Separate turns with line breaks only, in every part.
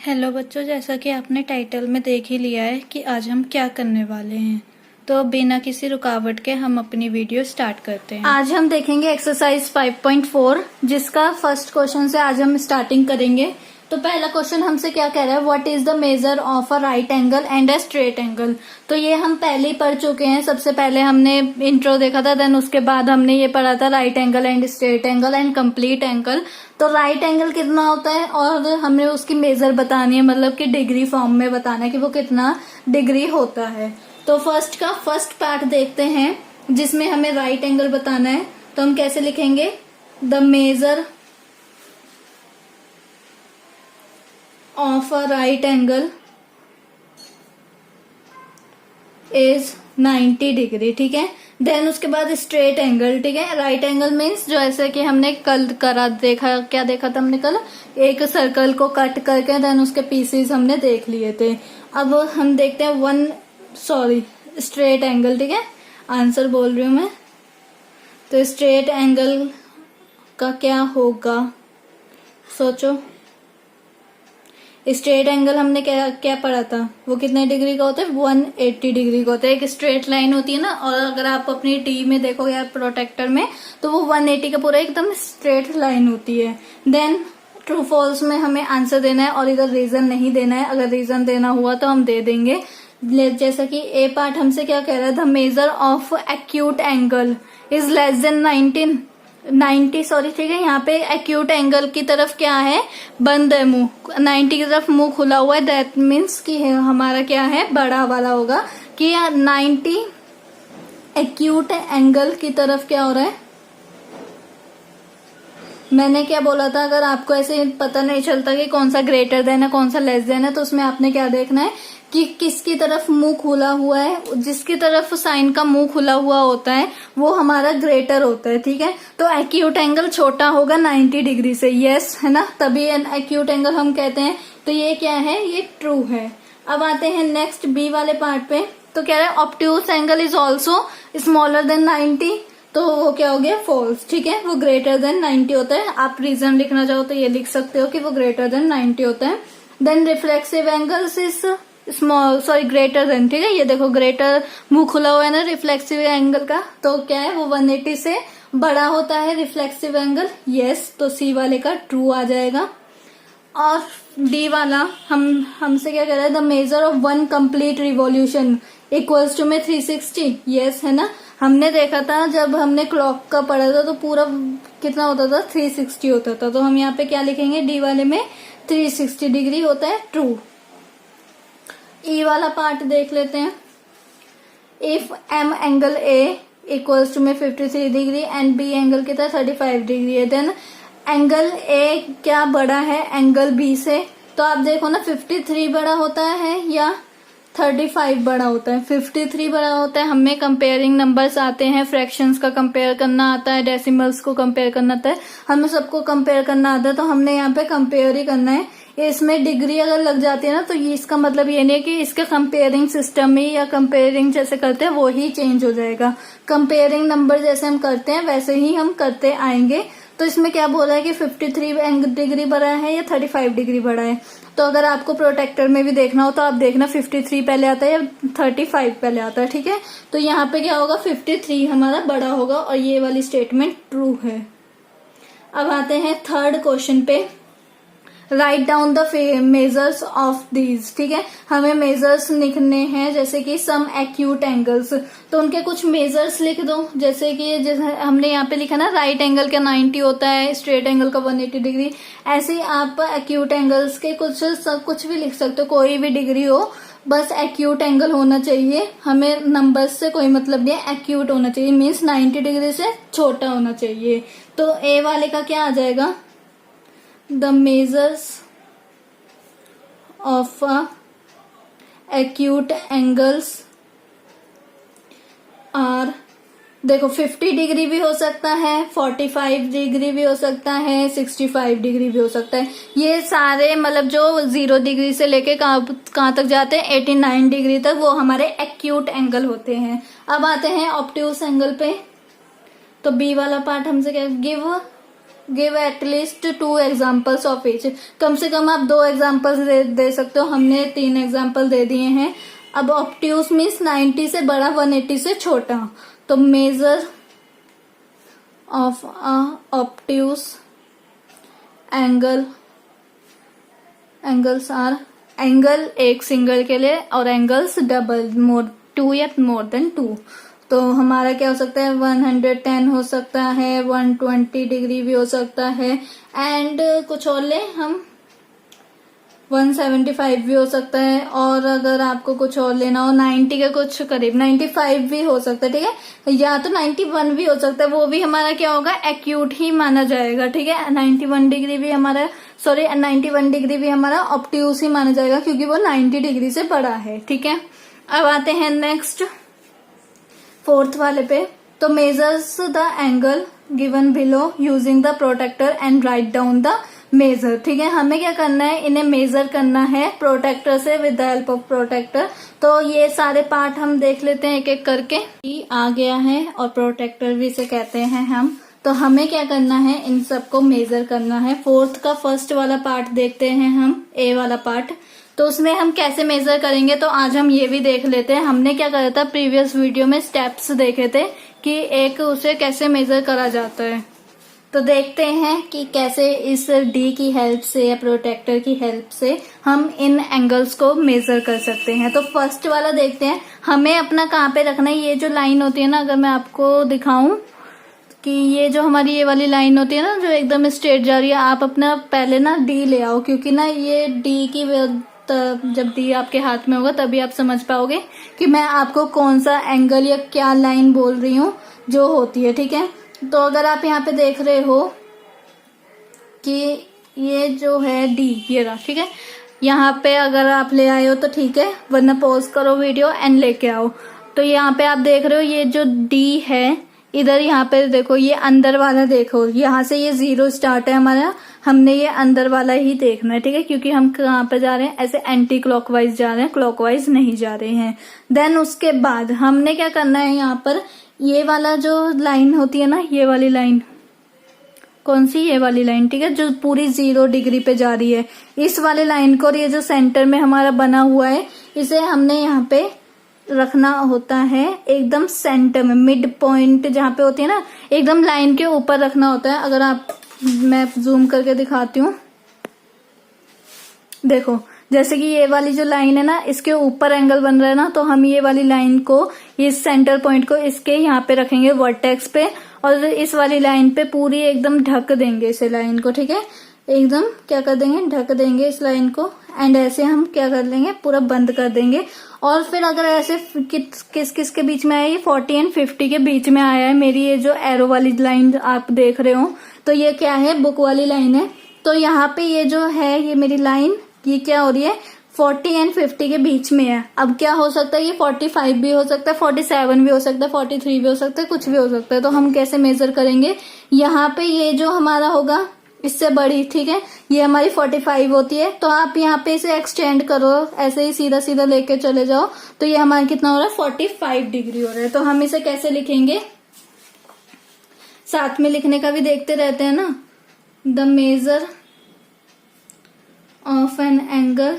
Hello बच्चों, जैसा कि आपने टाइटल में देख ही लिया है कि आज हम क्या करने वाले हैं। तो बिना किसी रुकावट के हम अपनी वीडियो स्टार्ट करते हैं। आज हम देखेंगे एक्सरसाइज 5.4, जिसका फर्स्ट क्वेश्चन से आज हम स्टार्टिंग करेंगे। तो पहला क्वेश्चन हमसे क्या कह रहा है, what is the measure of a right angle and a straight angle. तो ये हम पहले ही पढ़ चुके हैं। सबसे पहले हमने इंट्रो देखा था, देन उसके बाद हमने ये पढ़ा था right angle and straight angle and complete angle. तो राइट एंगल कितना होता है और हमें उसकी मेजर बतानी है, मतलब कि डिग्री फॉर्म में बताना है कि वो कितना डिग्री होता है। तो फर्स्ट पार्ट देखते हैं जिसमें हमें राइट एंगल बताना है। तो हम कैसे लिखेंगे, the measure of a right angle is 90 degree. ठीक है। देन उसके बाद स्ट्रेट एंगल। ठीक है। राइट एंगल मीन्स जो ऐसे कि हमने कल क्या देखा था हमने कल, एक सर्कल को कट करके देन उसके पीसेस हमने देख लिए थे। अब हम देखते हैं स्ट्रेट एंगल। ठीक है, आंसर बोल रही हूं मैं। तो स्ट्रेट एंगल का क्या होगा, सोचो। स्ट्रेट एंगल हमने क्या पढ़ा था, वो कितने डिग्री का होता है, 180 डिग्री का होता है। एक स्ट्रेट लाइन होती है ना, और अगर आप अपनी टी में देखोगे या प्रोटेक्टर में, तो वो 180 का पूरा एकदम स्ट्रेट लाइन होती है। देन ट्रू फॉल्स में हमें आंसर देना है और इधर रीजन नहीं देना है। अगर रीजन देना हुआ तो हम दे देंगे। जैसा कि ए पार्ट हमसे क्या कह रहा है, the measure of acute angle is less than 90 ठीक है। यहाँ पे एक्यूट एंगल की तरफ क्या है, बंद है मुंह, 90 की तरफ मुंह खुला हुआ है। दैट मीन्स कि हमारा क्या है, बड़ा वाला होगा कि 90 एक्यूट एंगल की तरफ क्या हो रहा है। मैंने क्या बोला था, अगर आपको ऐसे पता नहीं चलता कि कौन सा ग्रेटर देन है कौन सा लेस देन है, तो उसमें आपने क्या देखना है कि किसकी तरफ मुंह खुला हुआ है। जिसकी तरफ साइन का मुंह खुला हुआ होता है वो हमारा ग्रेटर होता है। ठीक है। तो एक्यूट एंगल छोटा होगा 90 डिग्री से, यस है ना, तभी एक्यूट एंगल हम कहते हैं। तो ये क्या है, ये ट्रू है। अब आते हैं नेक्स्ट बी वाले पार्ट पे। तो कह रहा है obtuse angle is also smaller than 90। तो वो क्या हो गया, फॉल्स। ठीक है, वो ग्रेटर देन 90 होता है। आप रीजन लिखना चाहो तो ये लिख सकते हो कि वो ग्रेटर देन 90 होता है। Then reflexive angles is greater than. ठीक है, ये देखो ग्रेटर मुंह खुला हुआ है ना रिफ्लेक्सिव एंगल का, तो क्या है वो 180 से बड़ा होता है रिफ्लेक्सिव एंगल, यस। तो सी वाले का ट्रू आ जाएगा। और डी वाला हमसे क्या कह रहा है, the measure of one complete revolution equals to में 360, यस है ना। हमने देखा था जब हमने क्लॉक का पढ़ा था तो पूरा कितना होता था, 360 होता था। तो हम यहाँ पे क्या लिखेंगे, डी वाले में 360 डिग्री होता है, ट्रू। ई वाला पार्ट देख लेते हैं। If M angle A equals to में 53 डिग्री एंड बी एंगल कितना 35 डिग्री है, देन एंगल ए क्या बड़ा है एंगल बी से। तो आप देखो ना, 53 बड़ा होता है या 35 बड़ा होता है। 53 बड़ा होता है। हमें कंपेयरिंग नंबर्स आते हैं, फ्रैक्शंस का कंपेयर करना आता है, डेसिमल्स को कंपेयर करना आता है, हमें सबको कंपेयर करना आता है। तो हमने यहाँ पे कंपेयर ही करना है। इसमें डिग्री अगर लग जाती है ना, तो ये इसका मतलब ये नहीं है कि इसके कंपेयरिंग सिस्टम में या कंपेयरिंग जैसे करते हैं वो ही चेंज हो जाएगा। कंपेयरिंग नंबर जैसे हम करते हैं वैसे ही हम करते आएंगे। तो इसमें क्या बोला है कि 53 डिग्री बड़ा है या 35 डिग्री बड़ा है। तो अगर आपको प्रोटेक्टर में भी देखना हो तो आप देखना 53 पहले आता है या 35 पहले आता है। ठीक है। तो यहाँ पे क्या होगा, 53 हमारा बड़ा होगा और ये वाली स्टेटमेंट ट्रू है। अब आते हैं थर्ड क्वेश्चन पे। Right down the measures of these. ठीक है, हमें मेजर्स लिखने हैं, जैसे कि सम एक्यूट एंगल्स। तो उनके कुछ मेजर्स लिख दो। जैसे कि जैसे हमने यहाँ पे लिखा ना, राइट एंगल का 90 होता है, स्ट्रेट एंगल का 180 डिग्री। ऐसे ही आप एक्यूट एंगल्स के कुछ भी लिख सकते हो, कोई भी डिग्री हो, बस एक्यूट एंगल होना चाहिए। हमें नंबर्स से कोई मतलब नहीं है, एक्यूट होना चाहिए मीन्स 90 डिग्री से छोटा होना चाहिए। तो ए वाले का क्या आ जाएगा, the measures of acute angles are, देखो 50 डिग्री भी हो सकता है, 45 डिग्री भी हो सकता है, 65 डिग्री भी हो सकता है। ये सारे मतलब जो 0 डिग्री से लेके कहाँ तक जाते हैं, 89 डिग्री तक, वो हमारे एक्यूट एंगल होते हैं। अब आते हैं ऑब्ट्यूज एंगल पे। तो बी वाला पार्ट हमसे क्या, give give at least 2 examples of each. कम से कम आप 2 एग्जाम्पल्स दे सकते हो, हमने 3 एग्जाम्पल दे दिए हैं। अब ऑब्ट्यूस मीन्स 90 से बड़ा, 180 से छोटा। तो measure of obtuse angles are, angle एक सिंगल के लिए और एंगल्स डबल, मोर 2 या मोर देन 2। तो हमारा क्या हो सकता है, 110 हो सकता है, 120 डिग्री भी हो सकता है, एंड कुछ और ले हम 175 भी हो सकता है, और अगर आपको कुछ और लेना हो 90 के कुछ करीब 95 भी हो सकता है, ठीक है, या तो 91 भी हो सकता है, वो भी हमारा क्या होगा, एक्यूट ही माना जाएगा, ठीक है। 91 डिग्री भी हमारा 91 डिग्री भी हमारा ऑब्ट्यूस ही माना जाएगा क्योंकि वो 90 डिग्री से बड़ा है, ठीक है। अब आते हैं नेक्स्ट 4th वाले पे। तो measures the angle given below using the protractor and write down the measure, ठीक है। हमें क्या करना है, इन्हें मेजर करना है प्रोटेक्टर से, with the help of protractor. तो ये सारे पार्ट हम देख लेते हैं एक एक करके। ये आ गया है और प्रोटेक्टर भी इसे कहते हैं हम। तो हमें क्या करना है, इन सबको मेजर करना है। 4th का फर्स्ट वाला पार्ट देखते हैं हम, ए वाला पार्ट। तो उसमें हम कैसे मेजर करेंगे, तो आज हम ये भी देख लेते हैं। हमने क्या करा था, प्रीवियस वीडियो में स्टेप्स देखे थे कि एक उसे कैसे मेजर करा जाता है। तो देखते हैं कि कैसे इस डी की हेल्प से या प्रोटेक्टर की हेल्प से हम इन एंगल्स को मेजर कर सकते हैं। तो फर्स्ट वाला देखते हैं, हमें अपना कहाँ पे रखना है। ये जो लाइन होती है ना, अगर मैं आपको दिखाऊं कि ये जो हमारी ये वाली लाइन होती है ना, जो एकदम स्ट्रेट जा रही है, आप अपना पहले ना डी ले आओ, क्योंकि ना ये डी की जब डी आपके हाथ में होगा तभी आप समझ पाओगे कि मैं आपको कौन सा एंगल या क्या लाइन बोल रही हूँ जो होती है, ठीक है। तो अगर आप यहाँ पे देख रहे हो कि ये जो है डी, ये रहा, ठीक है। यहाँ पे अगर आप ले आए हो तो ठीक है, वरना पॉज करो वीडियो एंड लेके आओ। तो यहाँ पे आप देख रहे हो ये जो डी है, इधर यहाँ पे देखो ये अंदर वाला, देखो यहाँ से ये 0 स्टार्ट है हमारा, हमने ये अंदर वाला ही देखना है, ठीक है। क्योंकि हम कहाँ पे जा रहे हैं, ऐसे एंटी क्लॉकवाइज जा रहे हैं, क्लॉकवाइज नहीं जा रहे हैं। देन उसके बाद हमने क्या करना है, यहाँ पर ये वाला जो लाइन होती है ना, ये वाली लाइन, कौन सी, ये वाली लाइन, ठीक है, जो पूरी 0 डिग्री पे जा रही है, इस वाले लाइन को, और ये जो सेंटर में हमारा बना हुआ है, इसे हमने यहाँ पे रखना होता है एकदम सेंटर में, मिड पॉइंट जहाँ पे होती है ना, एकदम लाइन के ऊपर रखना होता है। अगर आप, मैं जूम करके दिखाती हूँ, देखो जैसे कि ये वाली जो लाइन है ना, इसके ऊपर एंगल बन रहा है ना, तो हम ये वाली लाइन को, ये सेंटर पॉइंट को इसके यहाँ पे रखेंगे वर्टेक्स पे, और इस वाली लाइन पे पूरी एकदम ढक देंगे इसे, लाइन को, ठीक है, एकदम क्या कर देंगे, ढक देंगे इस लाइन को, एंड ऐसे हम क्या कर लेंगे, पूरा बंद कर देंगे। और फिर अगर ऐसे किस किस के बीच में आया, ये 40 एंड 50 के बीच में आया है मेरी ये जो एरो वाली लाइन आप देख रहे हो, तो ये क्या है, बुक वाली लाइन है। तो यहाँ पे ये जो है, ये मेरी लाइन, ये क्या हो रही है, 40 एंड 50 के बीच में है। अब क्या हो सकता है, ये 45 भी हो सकता है, 47 भी हो सकता है, 43 भी हो सकता है, कुछ भी हो सकता है। तो हम कैसे मेजर करेंगे, यहाँ पे ये जो हमारा होगा इससे बड़ी, ठीक है, ये हमारी 45 होती है, तो आप यहाँ पे इसे एक्सटेंड करो, ऐसे ही सीधा सीधा लेके चले जाओ, तो ये हमारा कितना हो रहा है, 45 डिग्री हो रहा है। तो हम इसे कैसे लिखेंगे, साथ में लिखने का भी देखते रहते हैं ना। The measure of an angle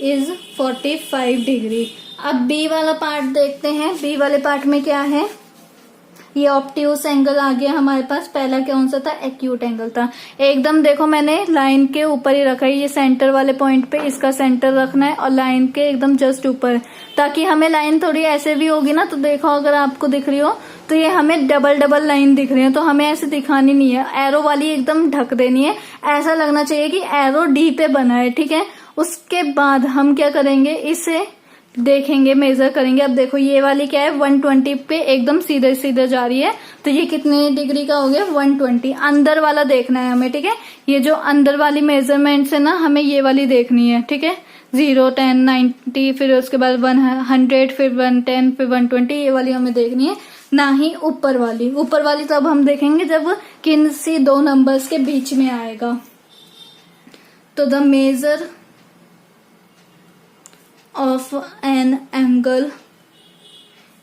is 45 degree. अब बी वाला पार्ट देखते हैं। बी वाले पार्ट में क्या है, ये ऑब्ट्यूस एंगल आ गया हमारे पास। पहला कौन सा था, एक्यूट एंगल था। एकदम देखो मैंने लाइन के ऊपर ही रखा है, ये सेंटर वाले पॉइंट पे इसका सेंटर रखना है, और लाइन के एकदम जस्ट ऊपर, ताकि हमें लाइन थोड़ी ऐसे भी होगी ना, तो देखो अगर आपको दिख रही हो तो ये हमें डबल डबल लाइन दिख रही है, तो हमें ऐसे दिखानी नहीं है, एरो वाली एकदम ढक देनी है, ऐसा लगना चाहिए कि एरो डी पे बना है, ठीक है। उसके बाद हम क्या करेंगे, इसे देखेंगे, मेजर करेंगे। अब देखो ये वाली क्या है, 120 पे एकदम सीधे सीधे जा रही है, तो ये कितने डिग्री का हो गया, 120। अंदर वाला देखना है हमें, ठीक है, ये जो अंदर वाली मेजरमेंट है ना, हमें ये वाली देखनी है, ठीक है, 0, 10, 90, फिर उसके बाद 100, फिर 110, फिर 120, ये वाली हमें देखनी है, ना ही ऊपर वाली। ऊपर वाली तब हम देखेंगे जब किसी 2 नंबर्स के बीच में आएगा। तो the measure of an angle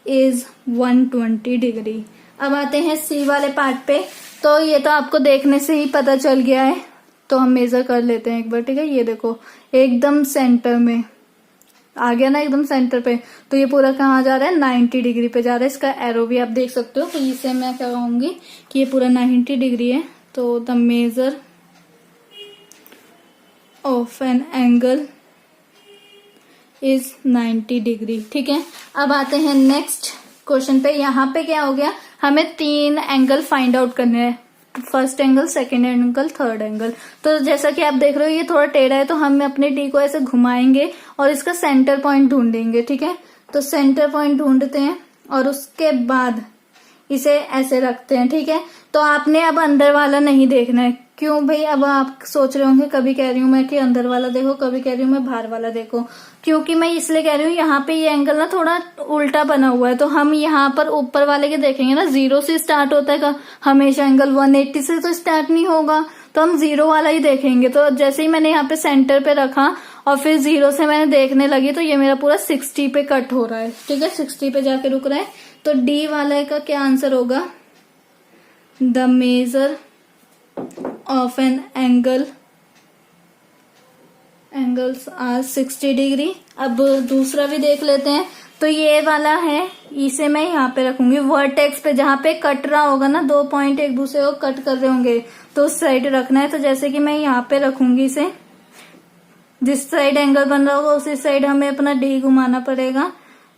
is 120 degree. अब आते हैं सी वाले पार्ट पे। तो ये तो आपको देखने से ही पता चल गया है, तो हम मेजर कर लेते हैं एक बार, ठीक है। ये देखो एकदम सेंटर में आ गया ना, एकदम सेंटर पे। तो ये पूरा कहाँ जा रहा है, 90 डिग्री पे जा रहा है। इसका एरो भी आप देख सकते हो। तो इसे मैं क्या कहूंगी कि ये पूरा 90 डिग्री है। तो the measure of an angle is 90 degree, ठीक है। अब आते हैं नेक्स्ट क्वेश्चन पे। यहाँ पे क्या हो गया, हमें 3 एंगल फाइंड आउट करने हैं, first angle, second angle, third angle. तो जैसा कि आप देख रहे हो ये थोड़ा टेढ़ा है, तो हम अपने डी को ऐसे घुमाएंगे और इसका सेंटर पॉइंट ढूंढेंगे, ठीक है। तो सेंटर पॉइंट ढूंढते हैं और उसके बाद इसे ऐसे रखते हैं, ठीक है। तो आपने अब अंदर वाला नहीं देखना है। क्यों भाई, अब आप सोच रहे होंगे, कभी कह रही हूँ मैं कि अंदर वाला देखो, कभी कह रही हूँ मैं बाहर वाला देखो। क्योंकि मैं इसलिए कह रही हूँ, यहाँ पे ये एंगल ना थोड़ा उल्टा बना हुआ है। तो हम यहाँ पर ऊपर वाले के देखेंगे ना, 0 से स्टार्ट होता है हमेशा एंगल, 180 से तो स्टार्ट नहीं होगा। तो हम 0 वाला ही देखेंगे। तो जैसे ही मैंने यहाँ पे सेंटर पे रखा और फिर 0 से मैंने देखने लगी, तो ये मेरा पूरा 60 पे कट हो रहा है, ठीक है। 60 पे जाके रुक रहा है। तो डी वाले का क्या आंसर होगा, the measure of an angles are 60 degree. अब दूसरा भी देख लेते हैं। तो ये वाला है, इसे मैं यहाँ पे रखूंगी वर्टेक्स पे, जहां पे कट रहा होगा ना, 2 पॉइंट एक दूसरे को कट कर रहे होंगे, तो उस साइड रखना है। तो जैसे कि मैं यहाँ पे रखूंगी इसे, जिस साइड एंगल बन रहा होगा उसी साइड हमें अपना डी घुमाना पड़ेगा।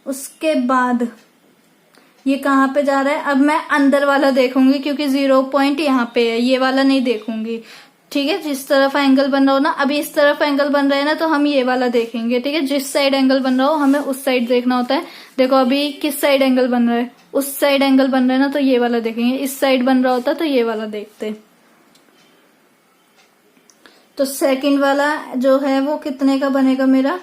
उसके बाद ये कहाँ पे जा रहा है, अब मैं अंदर वाला देखूंगी, क्योंकि 0 पॉइंट यहाँ पे है, ये वाला नहीं देखूंगी, ठीक है। जिस तरफ एंगल बन रहा हो ना, अभी इस तरफ एंगल बन रहा है ना, तो हम ये वाला देखेंगे, ठीक है। जिस साइड एंगल बन रहा हो हमें उस साइड देखना होता है। देखो अभी किस साइड एंगल बन रहा है, उस साइड एंगल बन रहा है ना, तो ये वाला देखेंगे। इस साइड बन रहा होता तो ये वाला देखते। तो सेकंड वाला जो है वो कितने का बनेगा मेरा,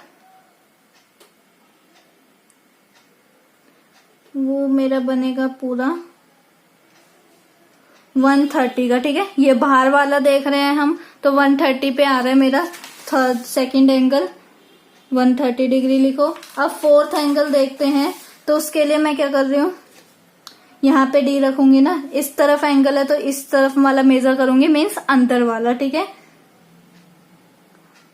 वो मेरा बनेगा पूरा 130 का, ठीक है। ये बाहर वाला देख रहे हैं हम, तो 130 पे आ रहा है मेरा थर्ड सेकंड एंगल, 130 डिग्री लिखो। अब फोर्थ एंगल देखते हैं। तो उसके लिए मैं क्या कर रही हूँ, यहाँ पे डी रखूंगी ना, इस तरफ एंगल है तो इस तरफ वाला मेजर करूंगी, मीन्स अंदर वाला, ठीक है।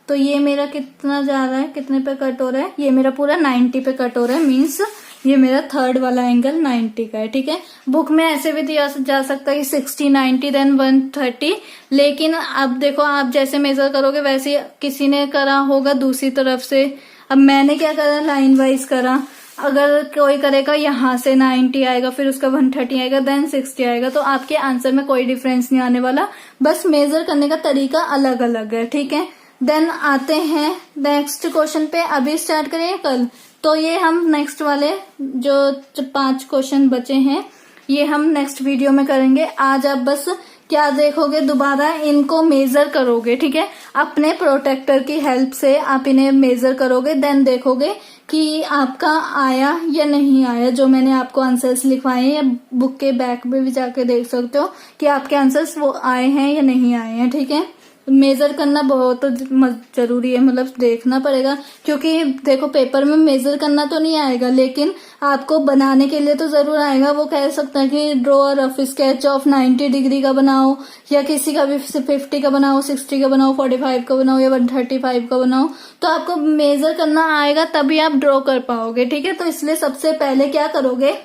तो ये मेरा कितना जा रहा है, कितने पे कट हो रहा है, ये मेरा पूरा 90 पे कट हो रहा है, मीन्स ये मेरा थर्ड वाला एंगल 90 का है, ठीक है। बुक में ऐसे भी दिया जा सकता है कि 60, 90 देन 130, लेकिन अब देखो आप जैसे मेजर करोगे वैसे किसी ने करा होगा दूसरी तरफ से। अब मैंने क्या करा, लाइन वाइज करा। अगर कोई करेगा यहाँ से 90 आएगा, फिर उसका 130 आएगा, देन 60 आएगा, तो आपके आंसर में कोई डिफरेंस नहीं आने वाला, बस मेजर करने का तरीका अलग अलग है, ठीक है। देन आते हैं नेक्स्ट क्वेश्चन पे। अभी स्टार्ट करें कल, तो ये हम नेक्स्ट वाले जो 5 क्वेश्चन बचे हैं ये हम नेक्स्ट वीडियो में करेंगे। आज आप बस क्या देखोगे, दोबारा इनको मेजर करोगे, ठीक है। अपने प्रोटेक्टर की हेल्प से आप इन्हें मेजर करोगे, देन देखोगे कि आपका आया या नहीं आया। जो मैंने आपको आंसर्स लिखवाए हैं, या बुक के बैक में भी जाके देख सकते हो कि आपके आंसर्स वो आए हैं या नहीं आए हैं, ठीक है। मेजर करना बहुत जरूरी है, मतलब देखना पड़ेगा, क्योंकि देखो पेपर में मेजर करना तो नहीं आएगा, लेकिन आपको बनाने के लिए तो जरूर आएगा। वो कह सकता है कि draw a rough sketch of 90 degree का बनाओ, या किसी का भी 50 का बनाओ, 60 का बनाओ, 45 का बनाओ, या 135 का बनाओ। तो आपको मेजर करना आएगा तभी आप ड्रॉ कर पाओगे, ठीक है। तो इसलिए सबसे पहले क्या करोगे,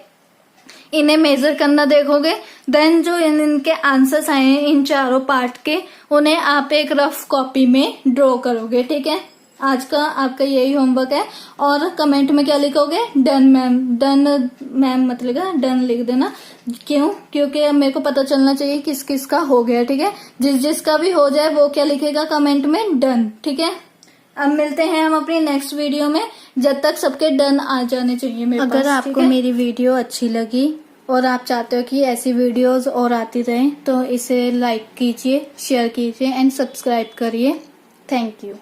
इन्हें मेजर करना देखोगे, देन जो इनके आंसर्स आए हैं इन चारों पार्ट के, उन्हें आप एक रफ कॉपी में ड्रॉ करोगे, ठीक है। आज का आपका यही होमवर्क है। और कमेंट में क्या लिखोगे, डन मैम, डन मैम मत लिखा, डन लिख देना। क्यों, क्योंकि अब मेरे को पता चलना चाहिए किस किस का हो गया, ठीक है। जिसका भी हो जाए वो क्या लिखेगा कमेंट में, डन, ठीक है। अब मिलते हैं हम अपनी नेक्स्ट वीडियो में, जब तक सबके डन आ जाने चाहिए मेरे पास। अगर आपको मेरी वीडियो अच्छी लगी और आप चाहते हो कि ऐसी वीडियोस और आती रहें, तो इसे लाइक कीजिए, शेयर कीजिए एंड सब्सक्राइब करिए। Thank you.